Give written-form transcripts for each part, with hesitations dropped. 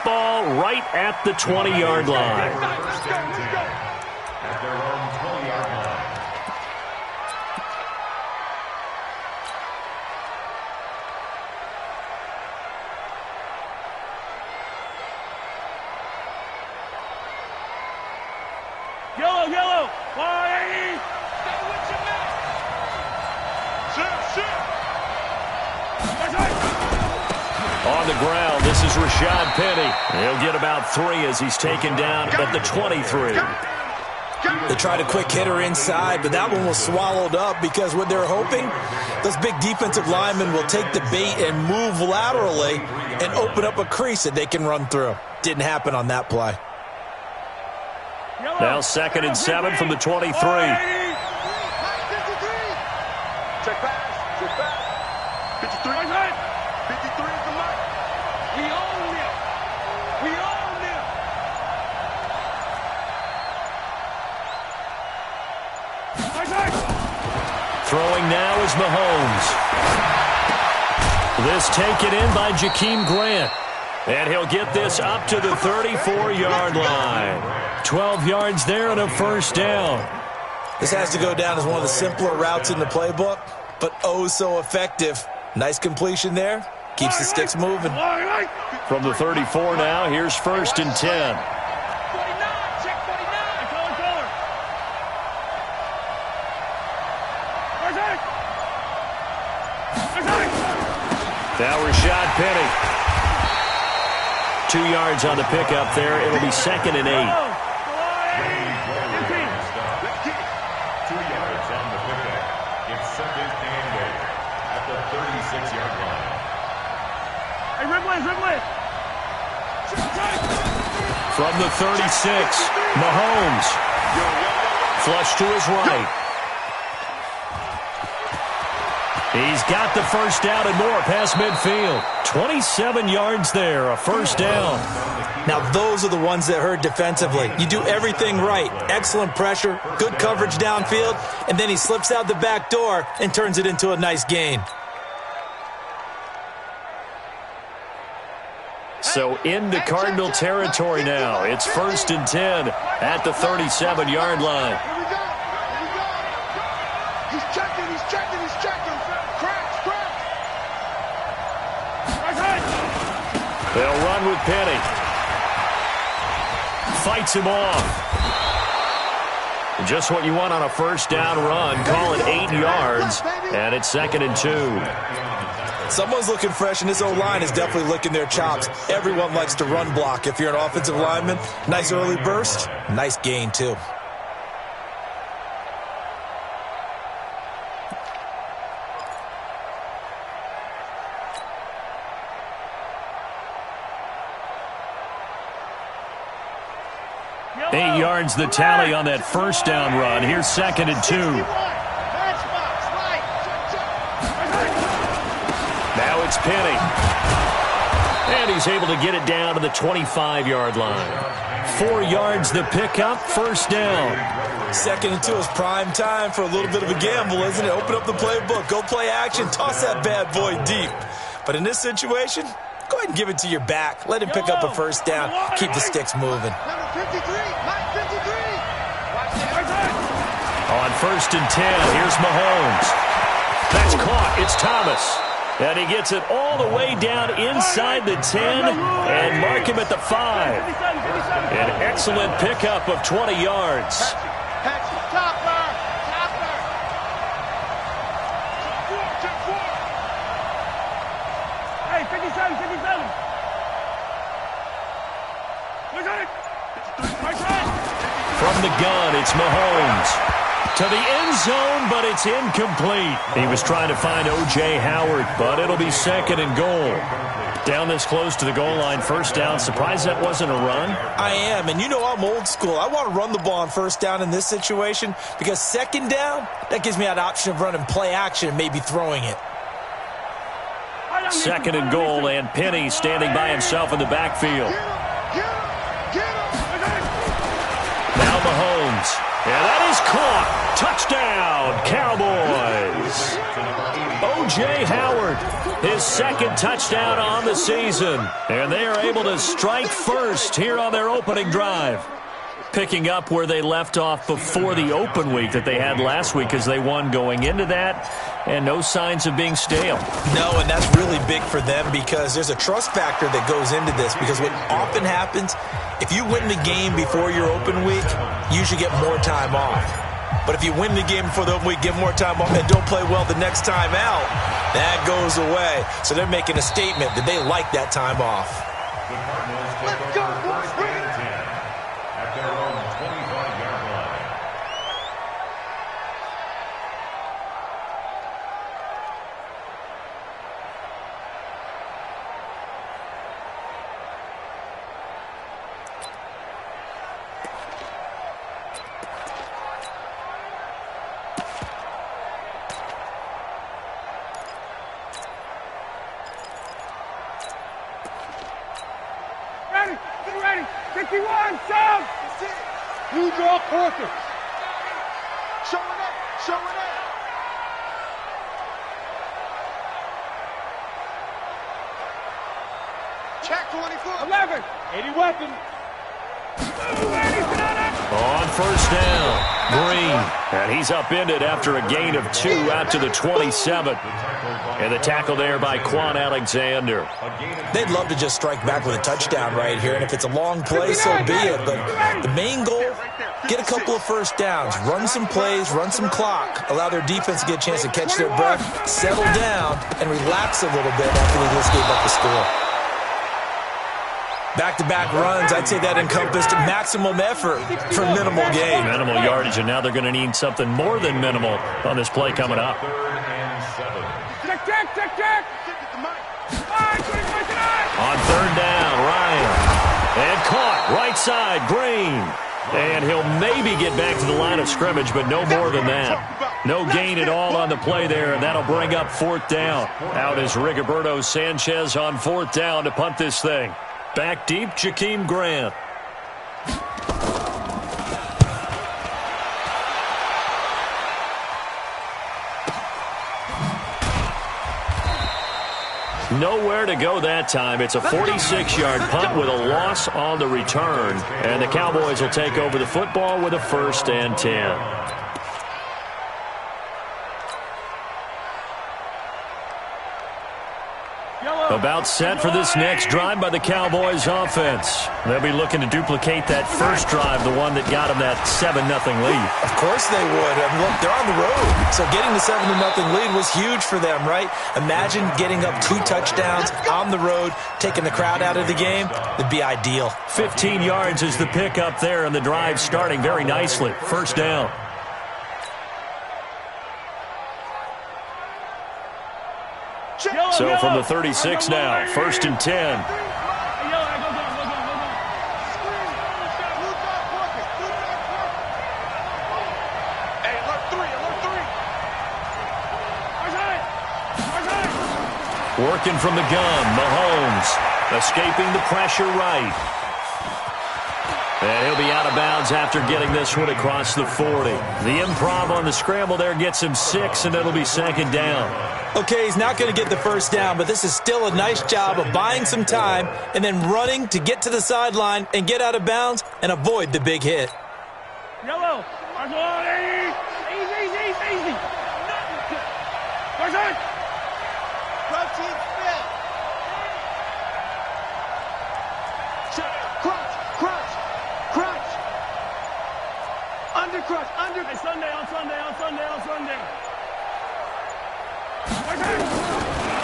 football right at the 20-yard line. At their own 20-yard line. Yellow. 180. Stay with your man. Shoot. On the ground, this is Rashad Penny. He'll get about 3 as he's taken down at the 23. They tried a quick hitter inside, but that one was swallowed up because what they're hoping, those big defensive linemen will take the bait and move laterally and open up a crease that they can run through. Didn't happen on that play. Now 2nd and 7 from the 23. Check pass. 53. 53 is the mark. We own them. Throwing now is Mahomes. This taken in by Jakeem Grant. And he'll get this up to the 34-yard line. 12 yards there and a first down. This has to go down as one of the simpler routes in the playbook, but oh so effective. Nice completion there. Keeps the sticks moving. From the 34 now, here's 1st and 10. 49. Check 49. Color. Now Rashad Penny. 2 yards on the pickup there. It'll be 2nd and 8. 2 yards on the pickup. It's 2nd and 8 at the 36-yard line. Hey, Ridley. From the 36, Mahomes. Flush to his right. He's got the first down and more past midfield. 27 yards there, a first down. Now those are the ones that hurt defensively. You do everything right. Excellent pressure, good coverage downfield, and then he slips out the back door and turns it into a nice gain. So into Cardinal territory now. It's 1st and 10 at the 37-yard line. Here we go. He's checking. They'll run with Penny. Fights him off. Just what you want on a first down run. Call it 8 yards, and it's 2nd and 2. Someone's looking fresh, and this O-line is definitely licking their chops. Everyone likes to run block. If you're an offensive lineman, nice early burst, nice gain too. Eight yards the tally on that first down run. Here's 2nd and 2. Now it's Penny. And he's able to get it down to the 25-yard line. 4 yards the pickup, first down. 2nd and 2 is prime time for a little bit of a gamble, isn't it? Open up the playbook, go play action, toss that bad boy deep. But in this situation, go ahead and give it to your back. Let him pick up a first down. Keep the sticks moving. Number 53. On 1st and 10, here's Mahomes. That's caught. It's Thomas. And he gets it all the way down inside the 10 and mark him at the 5. An excellent pickup of 20 yards. Hey, 57. From the gun, it's Mahomes. To the end zone, but it's incomplete. He was trying to find O.J. Howard, but it'll be 2nd and goal. Down this close to the goal line, first down. Surprised that wasn't a run? I am, and you know I'm old school. I want to run the ball on first down in this situation because 2nd down, that gives me that option of running play action and maybe throwing it. 2nd and goal, and Penny standing by himself in the backfield. Now Mahomes. And that is caught. Touchdown, Cowboys. O.J. O.J. Howard, his second touchdown on the season. And they are able to strike first here on their opening drive. Picking up where they left off before the open week that they had last week as they won going into that, and no signs of being stale. No, and that's really big for them because there's a trust factor that goes into this, because what often happens, if you win the game before your open week, you usually get more time off. But if you win the game before the open week, get more time off, and don't play well the next time out, that goes away. So they're making a statement that they like that time off. Let's go, boys, bring it. At their own 25-yard line. Ready, get ready. 51, Sam. You draw quarter. Showing up, showing up. Check 24. 11. 80 weapon. On first down, Green. And he's upended after a gain of 2 out to the 27. And the tackle there by Quan Alexander. They'd love to just strike back with a touchdown right here, and if it's a long play, so be it. But the main goal, get a couple of first downs, run some plays, run some clock, allow their defense to get a chance to catch their breath, settle down, and relax a little bit after they just gave up the score. Back-to-back runs, I'd say that encompassed maximum effort for minimal gain. Minimal yardage, and now they're going to need something more than minimal on this play coming up. Check. On third down, Ryan. And caught, right side, Green. And he'll maybe get back to the line of scrimmage, but no more than that. No gain at all on the play there, and that'll bring up fourth down. Out is Rigoberto Sanchez on fourth down to punt this thing. Back deep, Jakeem Grant. Nowhere to go that time. It's a 46-yard punt with a loss on the return. And the Cowboys will take over the football with a 1st and 10. About set for this next drive by the Cowboys offense. They'll be looking to duplicate that first drive, the one that got them that 7-0 lead. Of course they would. I mean, look, they're on the road. So getting the 7-0 lead was huge for them, right? Imagine getting up 2 touchdowns on the road, taking the crowd out of the game. It'd be ideal. 15 yards is the pickup there, and the drive starting very nicely. First down. So from the 36 now, 1st and 10. Working from the gun, Mahomes escaping the pressure right. And he'll be out of bounds after getting this one across the 40. The improv on the scramble there gets him 6, and it'll be 2nd down. Okay, he's not going to get the first down, but this is still a nice job of buying some time and then running to get to the sideline and get out of bounds and avoid the big hit. Yellow. Easy. Protein spin. Crunch. Under crunch. Hey, Sunday.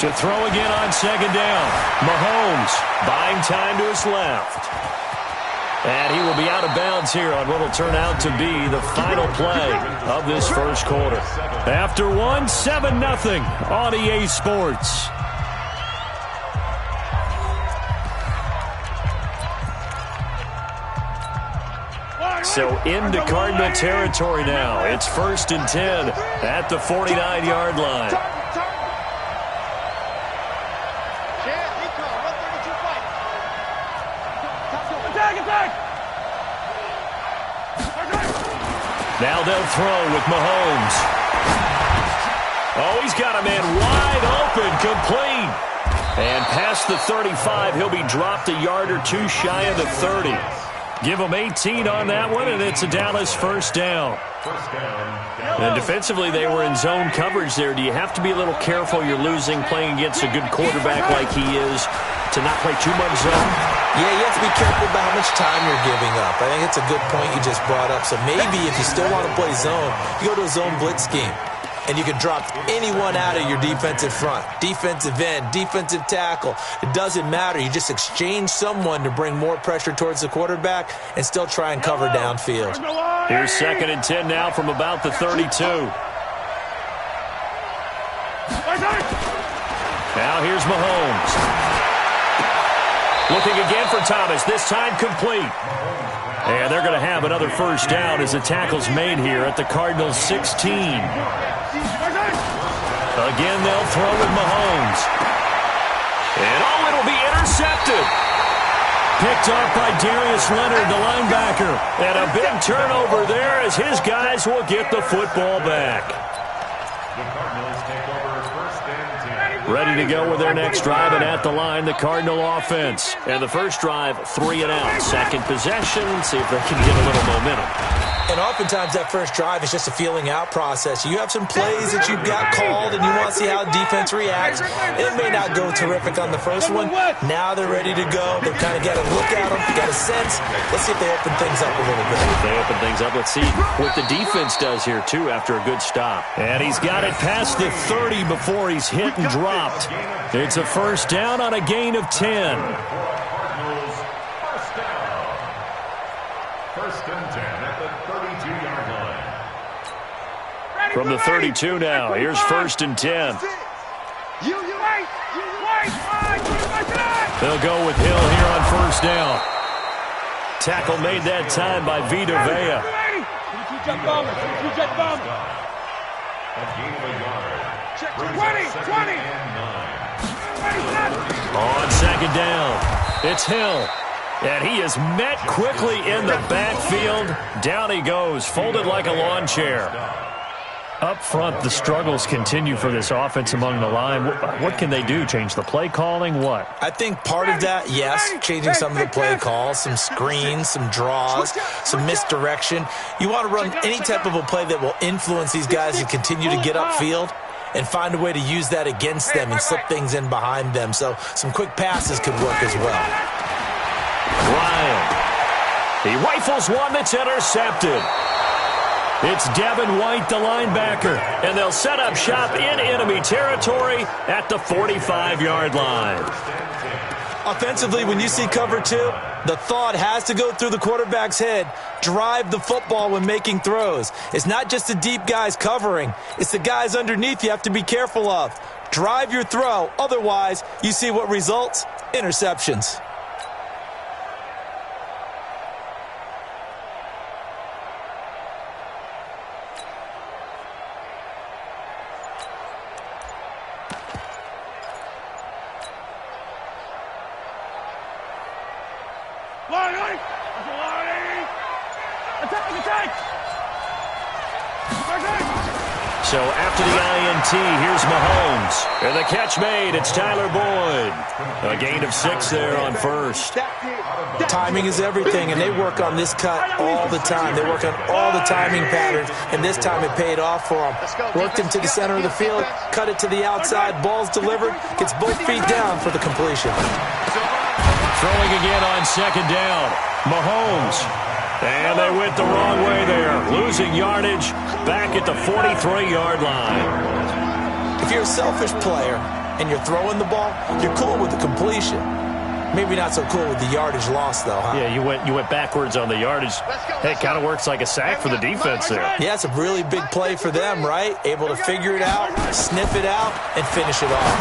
To throw again on 2nd down. Mahomes buying time to his left. And he will be out of bounds here on what will turn out to be the final play of this first quarter. After one, 7-0 on EA Sports. So into Cardinal territory now. It's 1st and 10 at the 49-yard line. Now they'll throw with Mahomes. Oh, he's got a man wide open, complete. And past the 35, he'll be dropped a yard or two shy of the 30. Give him 18 on that one, and it's a Dallas first down. And defensively, they were in zone coverage there. Do you have to be a little careful you're losing playing against a good quarterback like he is to not play too much zone? Yeah, you have to be careful about how much time you're giving up. I think it's a good point you just brought up. So maybe if you still want to play zone, you go to a zone blitz scheme. And you can drop anyone out of your defensive front. Defensive end, defensive tackle. It doesn't matter. You just exchange someone to bring more pressure towards the quarterback and still try and cover downfield. Here's 2nd and 10 now from about the 32. Now here's Mahomes. Looking again for Thomas, this time complete. And they're going to have another first down as the tackle's made here at the Cardinals' 16. Again, they'll throw with Mahomes. And, oh, it'll be intercepted. Picked off by Darius Leonard, the linebacker. And a big turnover there as his guys will get the football back. The Cardinals take over first and 10. Ready to go with their next drive, and at the line, the Cardinal offense. And the first drive, 3 and out. Second possession, see if they can get a little momentum. And oftentimes that first drive is just a feeling out process. You have some plays that you've got called and you want to see how defense reacts. It may not go terrific on the first one. Now they're ready to go. They've kind of got a look at them, got a sense. Let's see if they open things up a little bit. If they open things up, let's see what the defense does here, too, after a good stop. And he's got it past the 30 before he's hit and dropped. It's a first down on a gain of 10. Cardinals first down. First and 10 at the 32-yard line. From the 32 now, here's 1st and 10. They'll go with Hill here on first down. Tackle made that time by Vita Vea. A gain of a yard. 20. On 2nd down, it's Hill. And he is met quickly in the backfield. Down he goes, folded like a lawn chair. Up front, the struggles continue for this offense among the line. What can they do? Change the play calling? What? I think part of that, yes, changing some of the play calls, some screens, some draws, some misdirection. You want to run any type of a play that will influence these guys and continue to get upfield and find a way to use that against them and slip things in behind them. So some quick passes could work as well. Ryan. He rifles one that's intercepted. It's Devin White, the linebacker, and they'll set up shop in enemy territory at the 45-yard line. Offensively, when you see cover 2, the thought has to go through the quarterback's head. Drive the football when making throws. It's not just the deep guys covering. It's the guys underneath you have to be careful of. Drive your throw. Otherwise, you see what results? Interceptions. So after the INT, here's Mahomes. And the catch made, it's Tyler Boyd. A gain of 6 there on first. Timing is everything, and they work on this cut all the time. They work on all the timing patterns, and this time it paid off for them. Worked him to the center of the field, cut it to the outside, ball's delivered, gets both feet down for the completion. Throwing again on 2nd down. Mahomes. And they went the wrong way there. Losing yardage back at the 43-yard line. If you're a selfish player and you're throwing the ball, you're cool with the completion. Maybe not so cool with the yardage loss, though, huh? Yeah, you went backwards on the yardage. Hey, it kind of works like a sack for the defense there. Yeah, it's a really big play for them, right? Able to figure it out, sniff it out, and finish it off.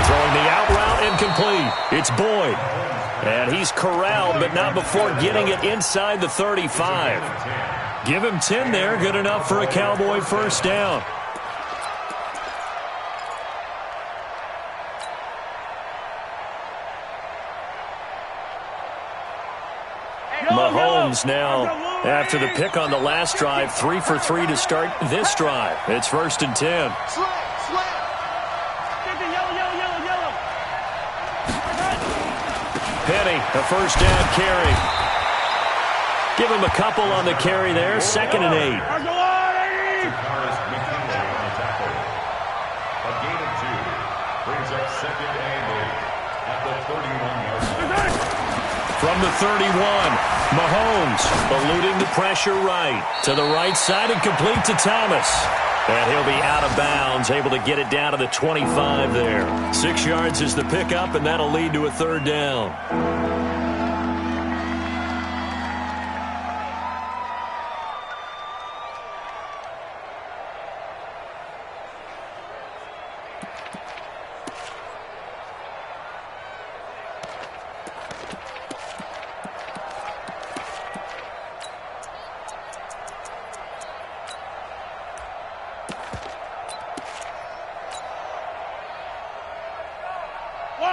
Throwing the out route incomplete. It's Boyd. And he's corralled, but not before getting it inside the 35. Give him 10 there. Good enough for a Cowboy first down. Mahomes now After the pick on the last drive, 3 for 3 to start this drive. It's 1st and 10. Penny, a first down carry. Give him a couple on the carry there. 2nd and 8. A gain of 2 brings up 2nd and 8 at the 31-yard line. From the 31, Mahomes eluding the pressure right. To the right side and complete to Thomas. And he'll be out of bounds, able to get it down to the 25 there. 6 yards is the pickup, and that'll lead to a 3rd down.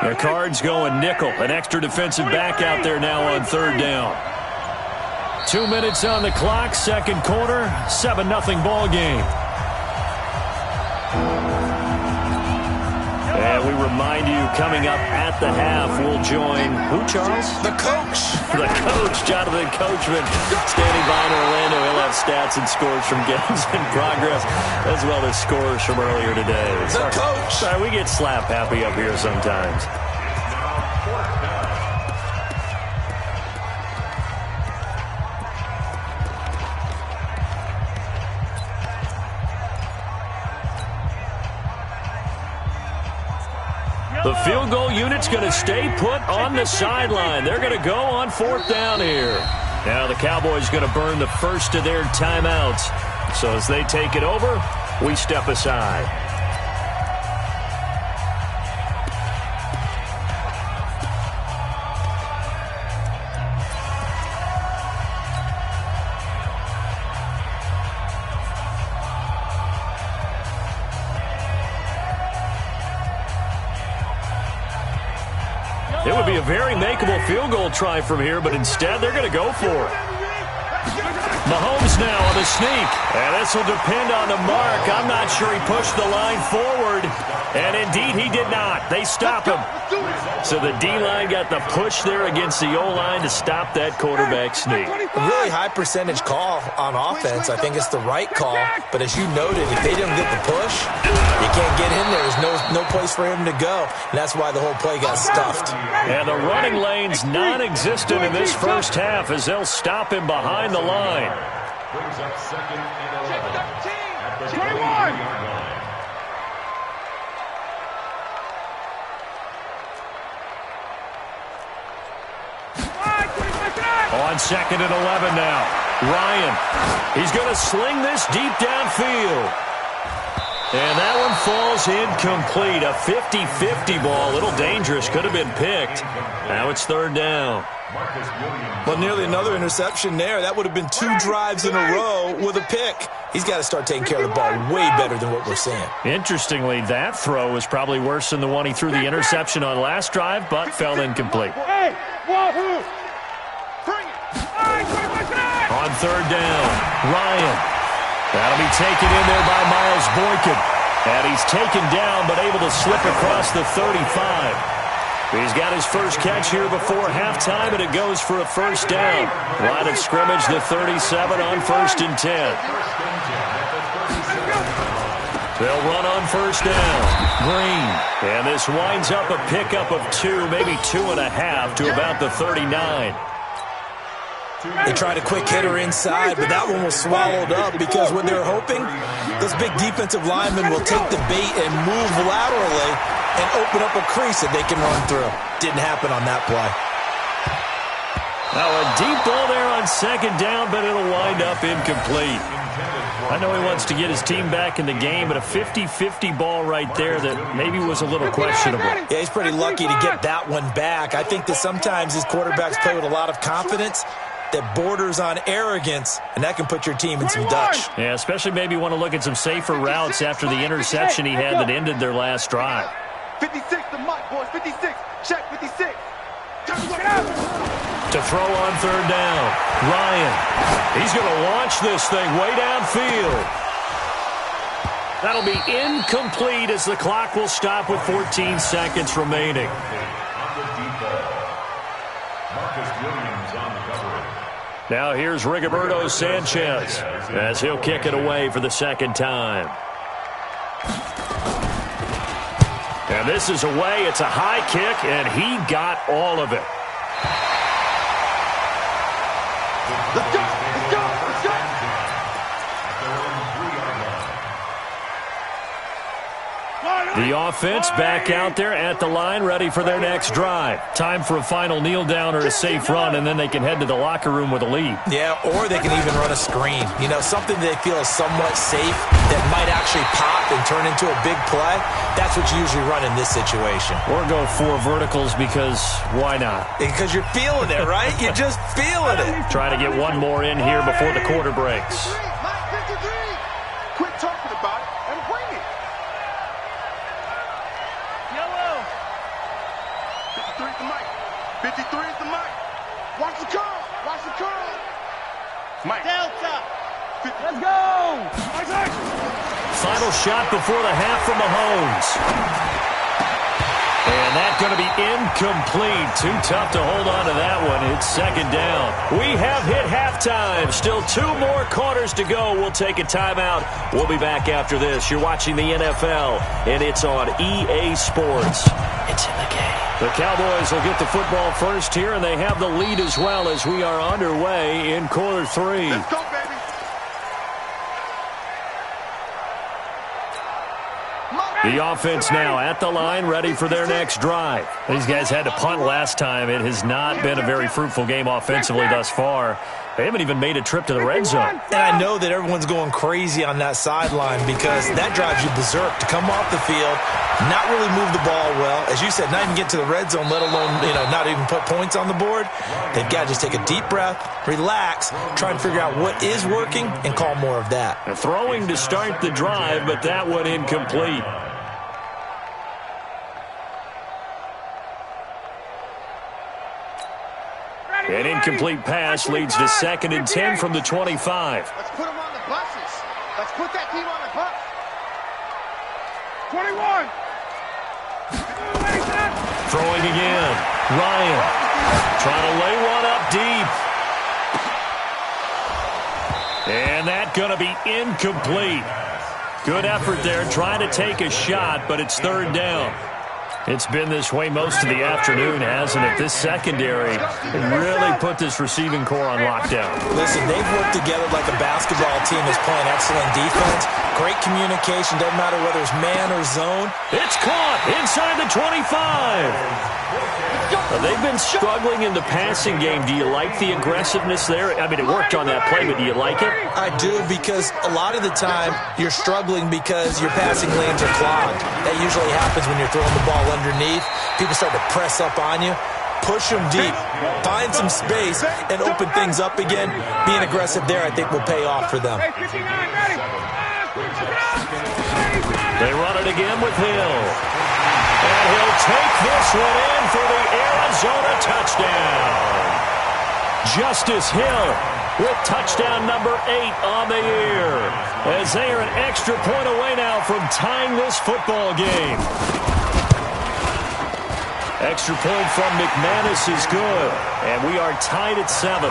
The Cards going nickel. An extra defensive back out there now on 3rd down. 2 minutes on the clock, 2nd quarter, 7-0 ball game. And we remind you, coming up at the half, we'll join who, Charles? The coach. The coach, Jonathan Coachman, standing by in Orlando. He'll have stats and scores from games in progress, as well as scores from earlier today. The coach. Sorry, we get slap happy up here sometimes. The field goal unit's going to stay put on the sideline. They're going to go on 4th down here. Now the Cowboys going to burn the first of their timeouts. So as they take it over, we step aside. It would be a very makeable field goal try from here, but instead they're going to go for it. Mahomes now on the sneak, and this will depend on the mark. I'm not sure he pushed the line forward, and indeed he did not. They stop him. So the D-line got the push there against the O-line to stop that quarterback sneak. A really high percentage call on offense. I think it's the right call, but as you noted, if they didn't get the push, you can't get in there. There's no place for him to go, and that's why the whole play got stuffed. And the running lane's non-existent in this first half as they'll stop him behind the line. Brings up 2nd and 11 at the 21. 21-yard line. On 2nd and 11 now. Ryan, he's going to sling this deep downfield. And that one falls incomplete. A 50-50 ball. A little dangerous. Could have been picked. Now it's 3rd down. Well, nearly another interception there. That would have been 2 drives in a row with a pick. He's got to start taking care of the ball way better than what we're seeing. Interestingly, that throw was probably worse than the one he threw the interception on last drive, but fell incomplete. Hey, Wahoo! Bring it! On 3rd down, Ryan. That'll be taken in there by Miles Boykin. And he's taken down, but able to slip across the 35. He's got his first catch here before halftime, and it goes for a first down. Line of scrimmage, the 37 on 1st and 10. They'll run on 1st down. Green. And this winds up a pickup of 2, maybe 2.5 to about the 39. They tried a quick hitter inside, but that one was swallowed up because what they're hoping, those big defensive linemen will take the bait and move laterally and open up a crease that they can run through. Didn't happen on that play. Now a deep ball there on 2nd down, but it'll wind up incomplete. I know he wants to get his team back in the game, but a 50-50 ball right there that maybe was a little questionable. Yeah, he's pretty lucky to get that one back. I think that sometimes these quarterbacks play with a lot of confidence that borders on arrogance, and that can put your team in some Dutch. Yeah, especially maybe want to look at some safer routes after the interception he had that ended their last drive. 56 to Mike, boys. 56. Check 56. To throw on third down. Ryan. He's going to launch this thing way downfield. That'll be incomplete as the clock will stop with 14 seconds remaining. Now here's Rigoberto Sanchez as he'll kick it away for the second time. And this is away. It's a high kick, and he got all of it. Let's go! Let's go! Let's go! The offense back out there at the line, ready for their next drive. Time for a final kneel down or a safe run, and then they can head to the locker room with a lead. Yeah, or they can even run a screen. You know, something they feel is somewhat safe that might actually pop and turn into a big play. That's what you usually run in this situation. Or go 4 verticals because why not? Because you're feeling it, right? You're just feeling it. Trying to get one more in here before the quarter breaks. Mike 53! Quit talking about it and bring it! Yellow! 53 is the mic. 53 is the mic. Watch the curl. Watch the curl. Mike. Delta. Let's go. Final shot before the half from Mahomes. And that's going to be incomplete. Too tough to hold on to that one. It's second down. We have hit halftime. Still 2 more quarters to go. We'll take a timeout. We'll be back after this. You're watching the NFL, and it's on EA Sports. It's in the game. The Cowboys will get the football first here, and they have the lead as well as we are underway in quarter 3. Let's go, baby. The offense now at the line, ready for their next drive. These guys had to punt last time. It has not been a very fruitful game offensively thus far. They haven't even made a trip to the red zone. And I know that everyone's going crazy on that sideline because that drives you berserk to come off the field, not really move the ball well. As you said, not even get to the red zone, let alone, not even put points on the board. They've got to just take a deep breath, relax, try and figure out what is working, and call more of that. Throwing to start the drive, but that one incomplete. An incomplete pass leads to 2nd and 10 from the 25. Let's put them on the buses. Let's put that team on the bus. 21. Throwing again. Ryan trying to lay one up deep. And that's going to be incomplete. Good effort there trying to take a shot, but it's 3rd down. It's been this way most of the afternoon, hasn't it? This secondary really put this receiving core on lockdown. Listen, they've worked together like a basketball team is playing excellent defense. Great communication, doesn't matter whether it's man or zone. It's caught inside the 25. They've been struggling in the passing game. Do you like the aggressiveness there? I mean, it worked on that play, but do you like it? I do, because a lot of the time you're struggling because your passing lanes are clogged. That usually happens when you're throwing the ball underneath. People start to press up on you. Push them deep. Find some space and open things up again. Being aggressive there, I think, will pay off for them. They run it again with Hill. And he'll take this one in for the Arizona touchdown. Justice Hill with touchdown number 8 on the year, as they are an extra point away now from tying this football game. Extra point from McManus is good, and we are tied at 7.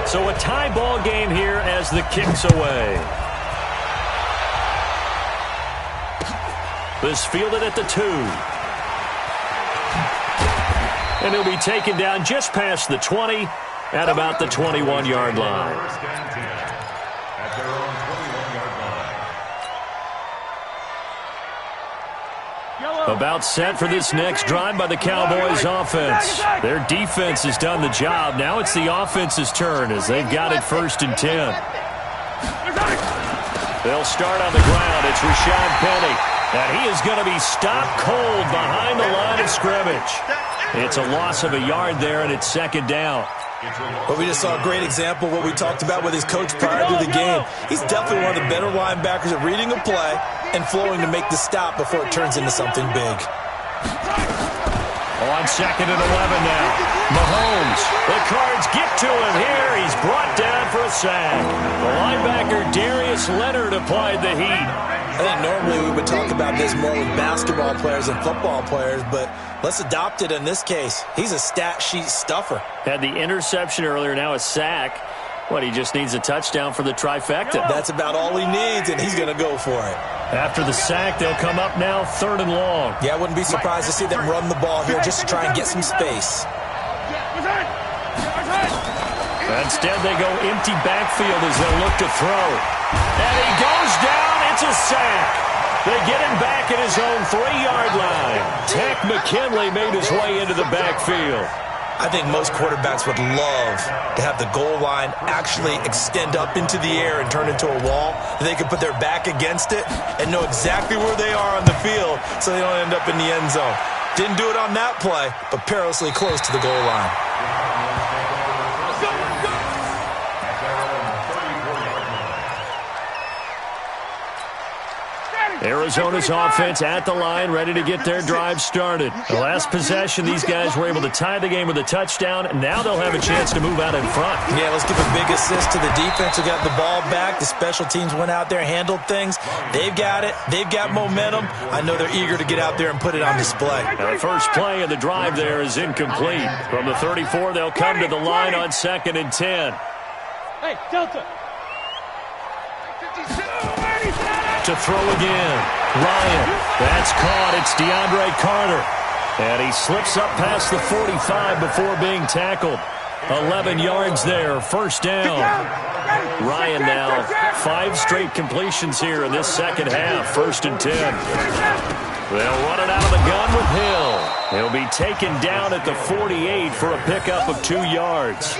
So a tie ball game here as the kick's away. This fielded at the 2. And he'll be taken down just past the 20 at about the 21-yard line. About set for this next drive by the Cowboys offense. Their defense has done the job. Now it's the offense's turn as they've got it 1st and 10. They'll start on the ground. It's Rashad Penny. And he is going to be stopped cold behind the line of scrimmage. It's a loss of a yard there, and it's 2nd down. But we just saw a great example of what we talked about with his coach prior to the game. He's definitely one of the better linebackers at reading a play and flowing to make the stop before it turns into something big. On 2nd and 11 now. Mahomes. The Cards get to him here. He's brought down for a sack. The linebacker Darius Leonard applied the heat. I think normally we would talk about this more with basketball players and football players, but let's adopt it in this case. He's a stat sheet stuffer. Had the interception earlier, now a sack. What, he just needs a touchdown for the trifecta. That's about all he needs, and he's going to go for it. After the sack, they'll come up now 3rd and long. Yeah, I wouldn't be surprised to see them run the ball here just to try and get some space. Instead, they go empty backfield as they look to throw. And he goes down. It's a sack. They get him back at his own 3-yard line. Tech McKinley made his way into the backfield. I think most quarterbacks would love to have the goal line actually extend up into the air and turn into a wall. They can put their back against it and know exactly where they are on the field so they don't end up in the end zone. Didn't do it on that play, but perilously close to the goal line. Arizona's offense at the line, ready to get their drive started. The last possession, these guys were able to tie the game with a touchdown, and now they'll have a chance to move out in front. Yeah, let's give a big assist to the defense who got the ball back. The special teams went out there, handled things. They've got it. They've got momentum. I know they're eager to get out there and put it on display. Now the first play of the drive there is incomplete. From the 34, they'll come to the line on 2nd and 10. Hey, Delta. To throw again. Ryan. That's caught. It's DeAndre Carter. And he slips up past the 45 before being tackled. 11 yards there. First down. Ryan now 5 straight completions here in this second half. 1st and 10. They'll run it out of the gun with Hill. He'll be taken down at the 48 for a pickup of 2 yards.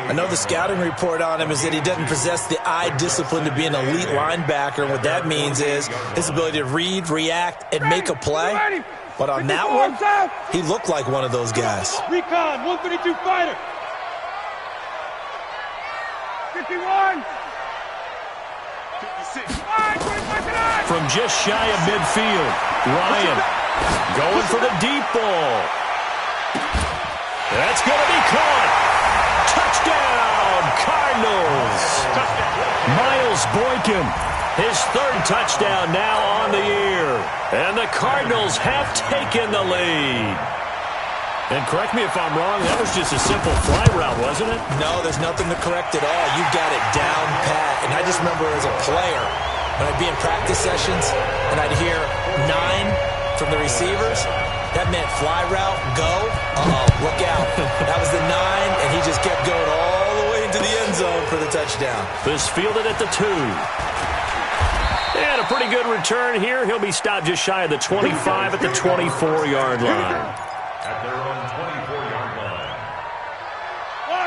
I know the scouting report on him is that he doesn't possess the eye discipline to be an elite linebacker. And what that means is his ability to read, react, and make a play. But on that one, he looked like one of those guys. Recon, 132 fighter. 51. 56. From just shy of midfield, Ryan going for the deep ball. That's going to be caught. Touchdown, Cardinals. Miles Boykin, his 3rd touchdown now on the year. And the Cardinals have taken the lead. And correct me if I'm wrong, that was just a simple fly route, wasn't it? No, there's nothing to correct at all. You got it down pat. And I just remember as a player, when I'd be in practice sessions and I'd hear 9 from the receivers, that meant fly route, go. Look out. That was the 9, and he just kept going all the way into the end zone for the touchdown. This fielded at the 2. And a pretty good return here. He'll be stopped just shy of the 25 at the 24-yard line. At their own 24-yard line.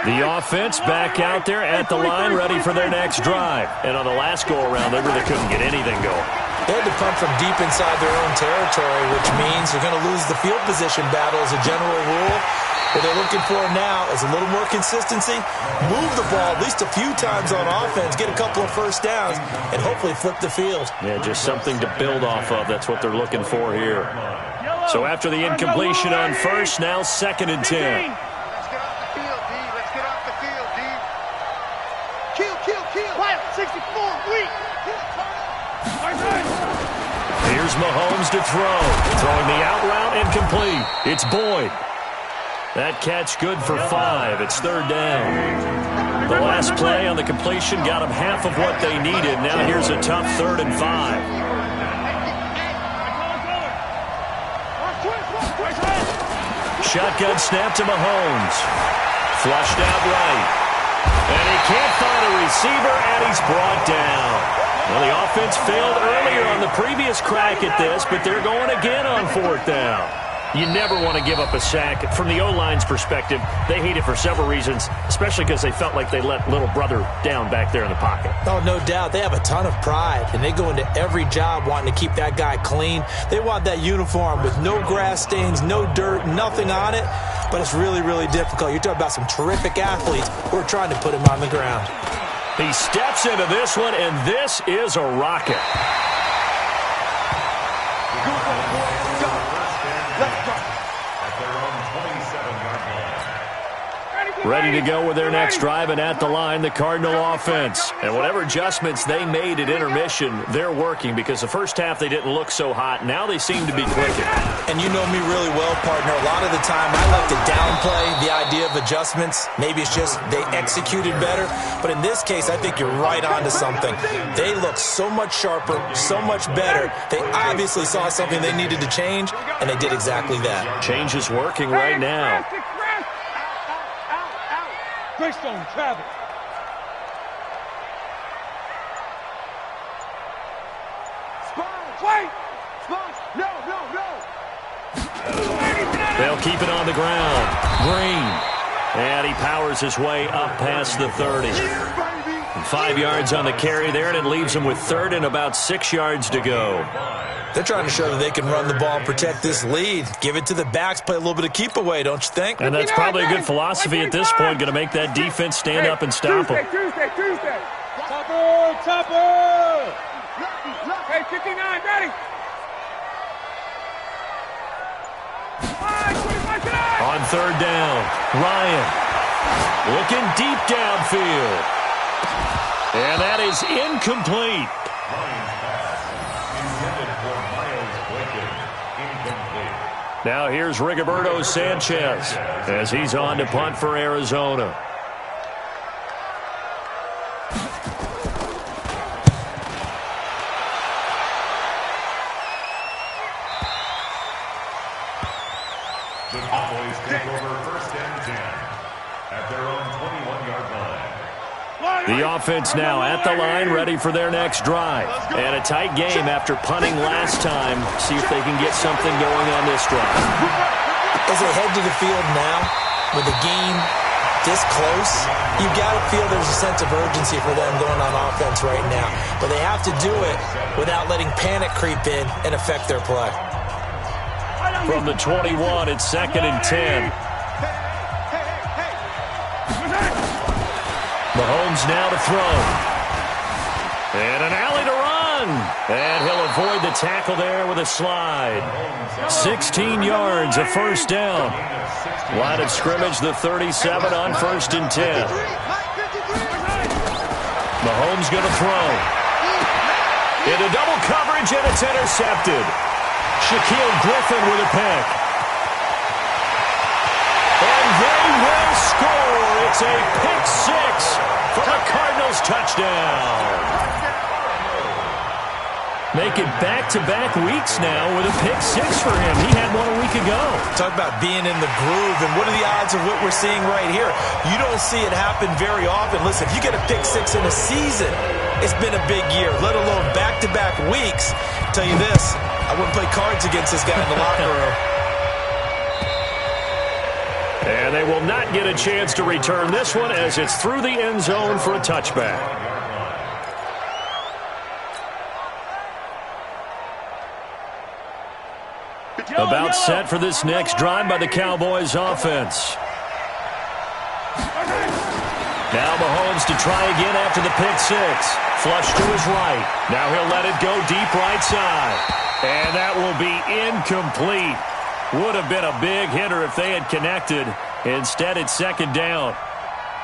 The offense back out there at the line, ready for their next drive. And on the last go-around, they really couldn't get anything going. They had to punt from deep inside their own territory, which means they're going to lose the field position battle as a general rule. What they're looking for now is a little more consistency, move the ball at least a few times on offense, get a couple of first downs, and hopefully flip the field. Yeah, just something to build off of. That's what they're looking for here. So after the incompletion on 1st, now 2nd and 10. Let's get off the field, D. Let's get off the field, D. Kill. Quiet, 64, weak. Here's Mahomes to throw. Throwing the out route incomplete. It's Boyd. That catch good for 5. It's 3rd down. The last play on the completion got them half of what they needed. Now here's a tough 3rd and 5. Shotgun snap to Mahomes. Flushed out right. And he can't find a receiver, and he's brought down. Well, the offense failed earlier on the previous crack at this, but they're going again on 4th down. You never want to give up a sack. From the O-line's perspective, they hate it for several reasons, especially because they felt like they let little brother down back there in the pocket. Oh, no doubt. They have a ton of pride, and they go into every job wanting to keep that guy clean. They want that uniform with no grass stains, no dirt, nothing on it, but it's really, really difficult. You're talking about some terrific athletes who are trying to put him on the ground. He steps into this one, and this is a rocket. Ready to go with their next drive, and at the line, the Cardinal offense. And whatever adjustments they made at intermission, they're working, because the first half they didn't look so hot. Now they seem to be clicking. And you know me really well, partner. A lot of the time I like to downplay the idea of adjustments. Maybe it's just they executed better. But in this case, I think you're right on to something. They look so much sharper, so much better. They obviously saw something they needed to change, and they did exactly that. Change is working right now. Greystone, travel. Wait! No! They'll keep it on the ground. Green. And he powers his way up past the 30. 5 yards on the carry there, and it leaves him with third and about 6 yards to go. They're trying to show that they can run the ball and protect this lead. Give it to the backs, play a little bit of keep away, don't you think? And that's probably a good philosophy at this point, going to make that defense stand up and stop them. Tuesday. Topper! Hey, 59, ready? On third down, Ryan looking deep downfield. And that is incomplete. Now here's Rigoberto Sanchez as he's on to punt for Arizona. The Cowboys take over first and 10 at their own 21-yard line. The offense now at the line, ready for their next drive. And a tight game after punting last time. See if they can get something going on this drive. As they head to the field now, with the game this close, you've got to feel there's a sense of urgency for them going on offense right now. But they have to do it without letting panic creep in and affect their play. From the 21, it's 2nd and 10. Mahomes now to throw. And an alley to run. And he'll avoid the tackle there with a slide. 16 yards, a first down. Line of scrimmage, the 37 on 1st and 10. Mahomes going to throw. Into double coverage, and it's intercepted. Shaquille Griffin with a pick. And they will score. It's a pick six for the Cardinals touchdown. Make it back-to-back weeks now with a pick six for him. He had one a week ago. Talk about being in the groove, and what are the odds of what we're seeing right here? You don't see it happen very often. Listen, if you get a pick six in a season, it's been a big year, let alone back-to-back weeks. I'll tell you this, I wouldn't play cards against this guy in the locker room. And they will not get a chance to return this one as it's through the end zone for a touchback. About set for this next drive by the Cowboys offense. Now Mahomes to try again after the pick six. Flush to his right. Now he'll let it go deep right side. And that will be incomplete. Would have been a big hitter if they had connected. Instead, it's 2nd down.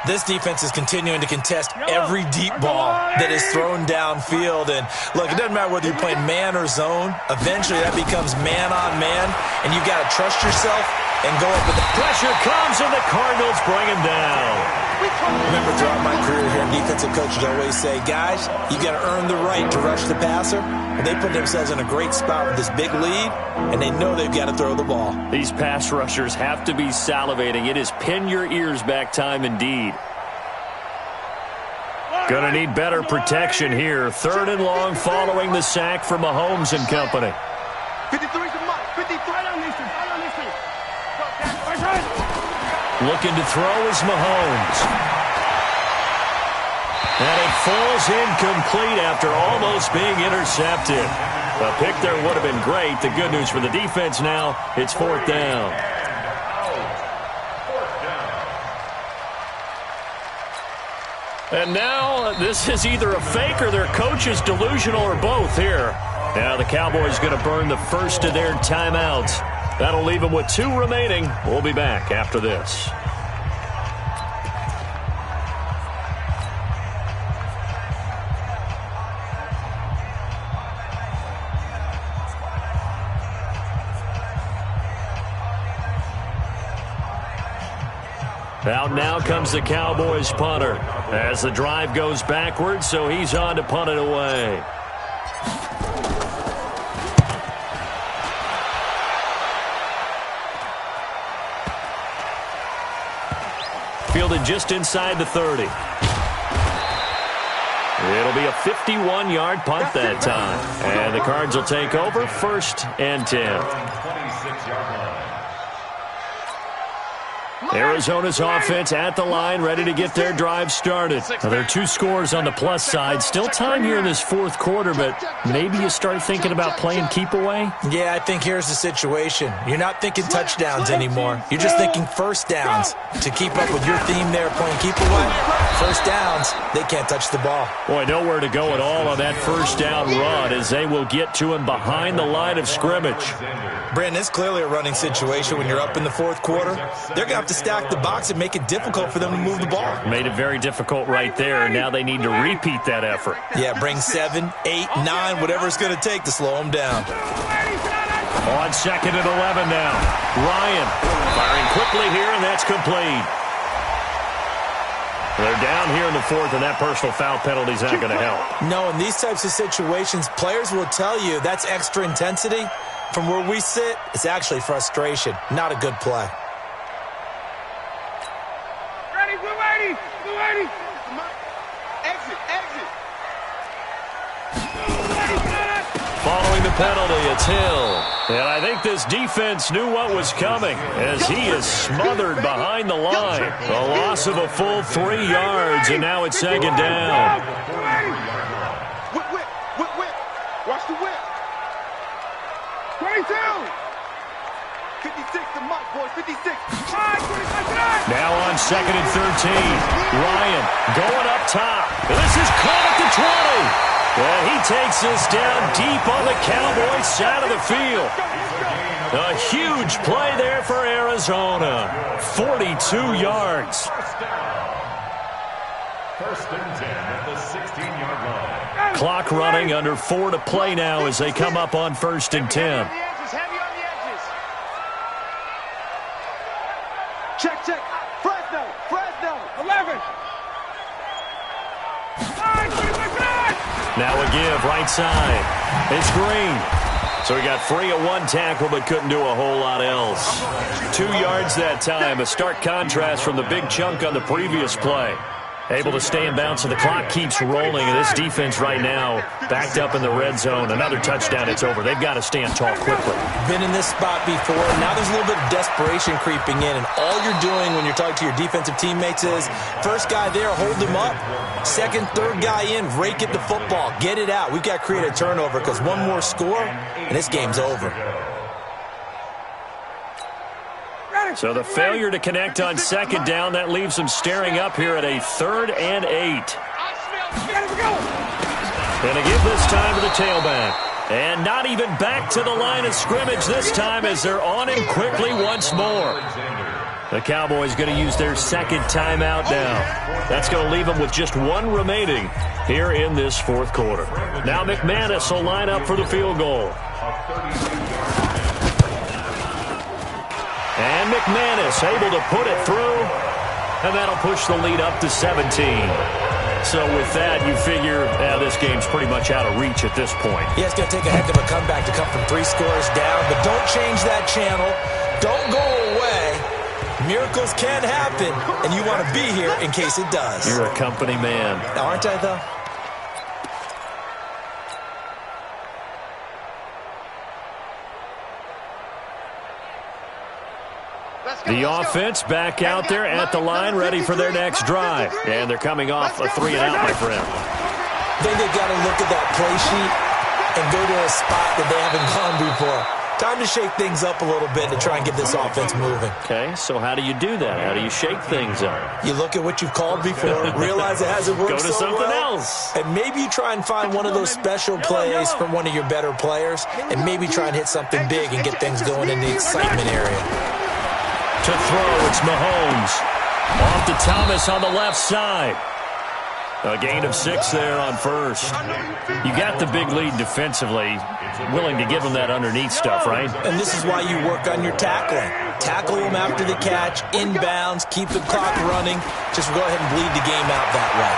This defense is continuing to contest every deep ball that is thrown downfield. And look, it doesn't matter whether you're playing man or zone. Eventually, that becomes man on man, and you've got to trust yourself and go up with the pressure comes, and the Cardinals bring him down. Remember, throughout my career here, defensive coaches always say, guys, you got to earn the right to rush the passer. And they put themselves in a great spot with this big lead, and they know they've got to throw the ball. These pass rushers have to be salivating. It is pin your ears back time indeed. Gonna need better protection here. 3rd and long following the sack for Mahomes and company. 53's the mark. 53 on this one. Looking to throw is Mahomes. And it falls incomplete after almost being intercepted. A pick there would have been great. The good news for the defense now, it's 4th down. And now this is either a fake or their coach is delusional or both here. Now the Cowboys going to burn the first of their timeouts. That'll leave them with 2 remaining. We'll be back after this. Out now comes the Cowboys punter as the drive goes backwards, so he's on to punt it away. Fielded just inside the 30. It'll be a 51-yard punt that time. And the Cards will take over 1st and 10. 26-yard line. Arizona's offense at the line, ready to get their drive started. Now, there are 2 scores on the plus side. Still time here in this 4th quarter, but maybe you start thinking about playing keep away? Yeah, I think here's the situation. You're not thinking touchdowns anymore. You're just thinking first downs. To keep up with your theme there, playing keep away, first downs, they can't touch the ball. Boy, nowhere to go at all on that first down run as they will get to him behind the line of scrimmage. Brandon, it's clearly a running situation when you're up in the 4th quarter. They're going to have to stack the box and make it difficult for them to move the ball. Made it very difficult right there, and now they need to repeat that effort. Yeah, bring 7, 8, 9, whatever it's going to take to slow them down. On 2nd and 11 now. Ryan firing quickly here, and that's complete. They're down here in the 4th, and that personal foul penalty is not going to help. No, in these types of situations, players will tell you that's extra intensity. From where we sit, it's actually frustration. Not a good play. Ready, blue 80, blue 80. Exit, exit. Following the penalty, it's Hill. And I think this defense knew what was coming as he is smothered behind the line. A loss of a full 3 yards, and now it's 2nd down. Whip, whip, whip, whip. Watch the whip. 22. 56 to Mike, boys, 56. Now on 2nd and 13. Ryan going up top. This is caught at the 20. And he takes this down deep on the Cowboys side of the field. A huge play there for Arizona. 42 yards. 1st and 10 at the 16-yard line. Clock running, under 4 to play now as they come up on 1st and 10. Heavy on the edges. Check, check. Fresno, Fresno. 11. Now a give, right side. It's Green. So he got free of 1 tackle but couldn't do a whole lot else. 2 yards that time, a stark contrast from the big chunk on the previous play. Able to stay in bounds, so the clock keeps rolling, and this defense right now backed up in the red zone. Another touchdown, it's over. They've got to stand tall quickly. Been in this spot before. Now there's a little bit of desperation creeping in, and all you're doing when you're talking to your defensive teammates is first guy there, hold him up. Second, third guy in, rake at the football. Get it out. We've got to create a turnover because one more score, and this game's over. So the failure to connect on 2nd down, that leaves them staring up here at a 3rd and 8. Going to give this time to the tailback. And not even back to the line of scrimmage this time as they're on him quickly once more. The Cowboys going to use their 2nd timeout now. That's going to leave them with just 1 remaining here in this 4th quarter. Now McManus will line up for the field goal. And McManus able to put it through, and that'll push the lead up to 17. So with that, you figure this game's pretty much out of reach at this point. Yeah, it's going to take a heck of a comeback to come from 3 scores down, but don't change that channel. Don't go away. Miracles can happen, and you want to be here in case it does. You're a company man. Aren't I, though? Let's The offense back out there at the line, ready for their next drive. And they're coming off a 3-and-out, my friend. I think they've got to look at that play sheet and go to a spot that they haven't gone before. Time to shake things up a little bit to try and get this offense moving. Okay, so how do you do that? How do you shake things up? You look at what you've called before, realize it hasn't worked Go to so something well, else. and maybe you try and find one of those special plays from one of your better players, and maybe try and hit something big and get things going in the excitement area. To throw, it's Mahomes. Off to Thomas on the left side. A gain of 6 there on first. You got the big lead defensively. Willing to give them that underneath stuff, right? And this is why you work on your tackling. Tackle them after the catch, inbounds, keep the clock running. Just go ahead and bleed the game out that way.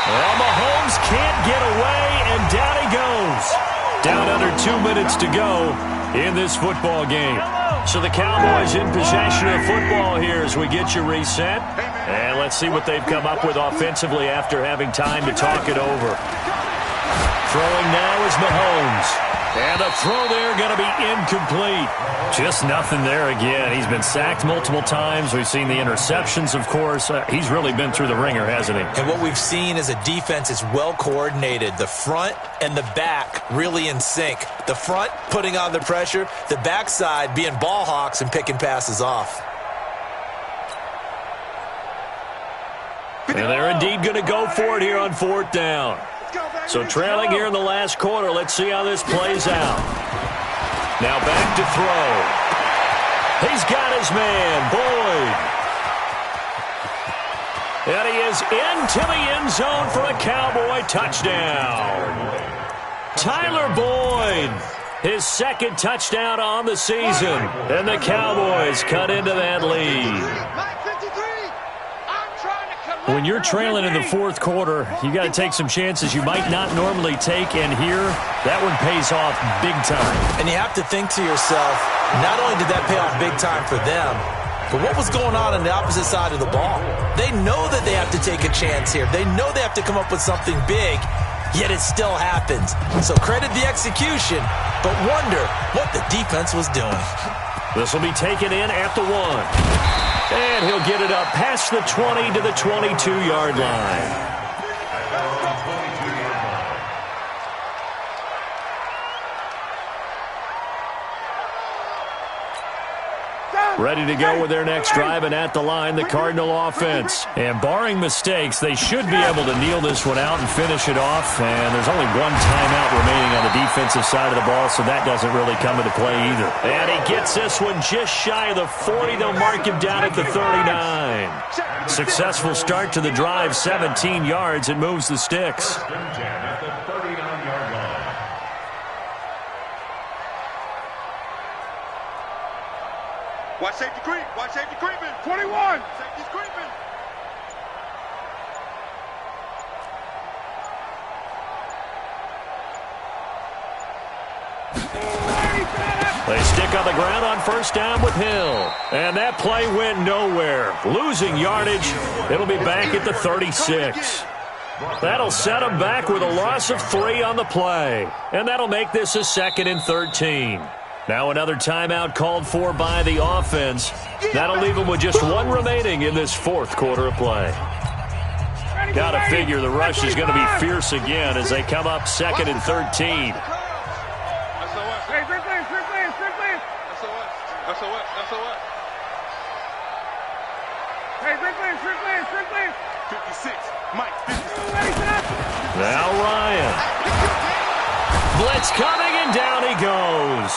Well, Mahomes can't get away, and down he goes. Down under 2 minutes to go in this football game. So the Cowboys in possession of football here as we get you reset. And let's see what they've come up with offensively after having time to talk it over. Throwing now is Mahomes. And the throw there going to be incomplete. Just nothing there again. He's been sacked multiple times. We've seen the interceptions, of course. He's really been through the ringer, hasn't he? And what we've seen is a defense that's well coordinated. The front and the back really in sync. The front putting on the pressure. The backside being ball hawks and picking passes off. And they're indeed going to go for it here on 4th down. So trailing here in the last quarter. Let's see how this plays out. Now back to throw. He's got his man, Boyd. And he is into the end zone for a Cowboy touchdown. Tyler Boyd, his 2nd touchdown on the season. And the Cowboys cut into that lead. When you're trailing in the 4th quarter, you got to take some chances you might not normally take, and here, that one pays off big time. And you have to think to yourself, not only did that pay off big time for them, but what was going on the opposite side of the ball? They know that they have to take a chance here. They know they have to come up with something big, yet it still happens. So credit the execution, but wonder what the defense was doing. This will be taken in at the 1. And he'll get it up past the 20 to the 22-yard line. Ready to go with their next drive, and at the line, the Cardinal offense. And barring mistakes, they should be able to kneel this one out and finish it off. And there's only one timeout remaining on the defensive side of the ball, so that doesn't really come into play either. And he gets this one just shy of the 40. They'll mark him down at the 39. Successful start to the drive, 17 yards. It moves the sticks. Watch safety creep. Watch safety creeping. 21. Safety's creeping. They stick on the ground on 1st down with Hill. And that play went nowhere. Losing yardage. It'll be back at the 36. That'll set them back with a loss of 3 on the play. And that'll make this a 2nd and 13. Now another timeout called for by the offense. That'll leave them with just 1 remaining in this 4th quarter of play. Got to figure the rush is going to be fierce again as they come up 2nd and 13. Hey, Strickland. SOS. Hey, Strickland. 56. Mike, 56. Now Ryan. Blitz coming, and down he goes.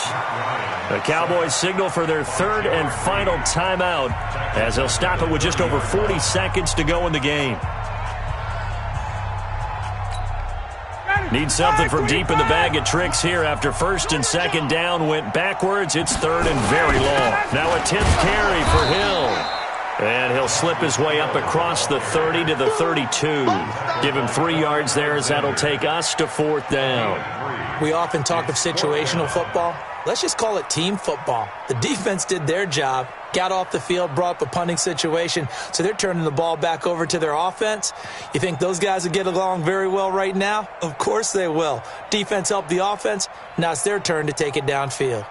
The Cowboys signal for their 3rd and final timeout as they'll stop it with just over 40 seconds to go in the game. Need something from deep in the bag of tricks here after 1st and 2nd down went backwards. It's 3rd and very long. Now a 10th carry for Hill. And he'll slip his way up across the 30 to the 32. Give him 3 yards there as that'll take us to 4th down. We often talk of situational football. Let's just call it team football. The defense did their job, got off the field, brought up a punting situation, so they're turning the ball back over to their offense. You think those guys will get along very well right now? Of course they will. Defense helped the offense. Now it's their turn to take it downfield.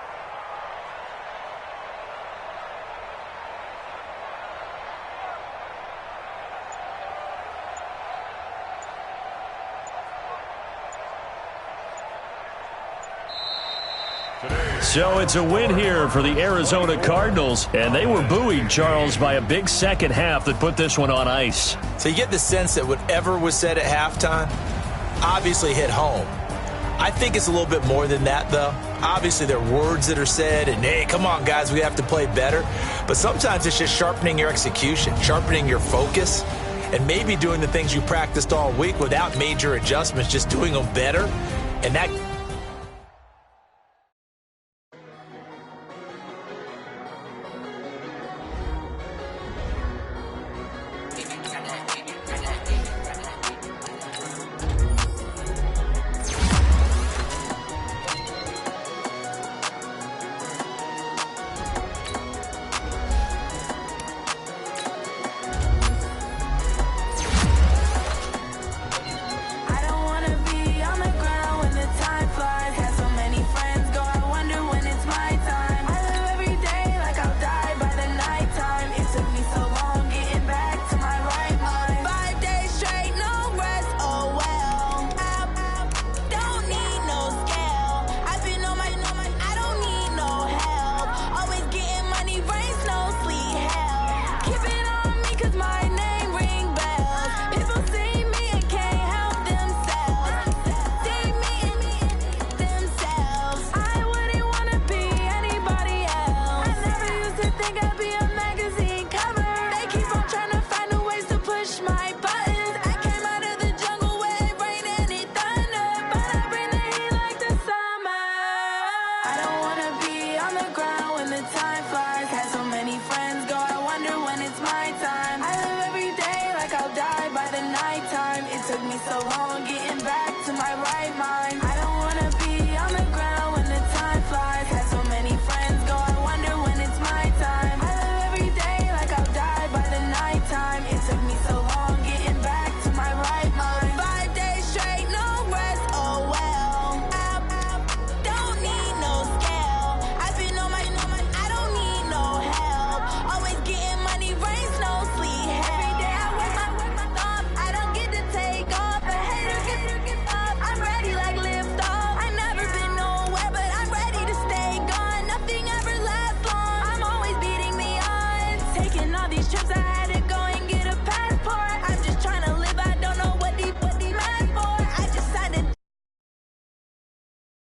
So it's a win here for the Arizona Cardinals, and they were buoyed, Charles, by a big second half that put this one on ice. So you get the sense that whatever was said at halftime obviously hit home. I think it's a little bit more than that, though. Obviously, there are words that are said, and, hey, come on, guys, we have to play better. But sometimes it's just sharpening your execution, sharpening your focus, and maybe doing the things you practiced all week without major adjustments, just doing them better. And that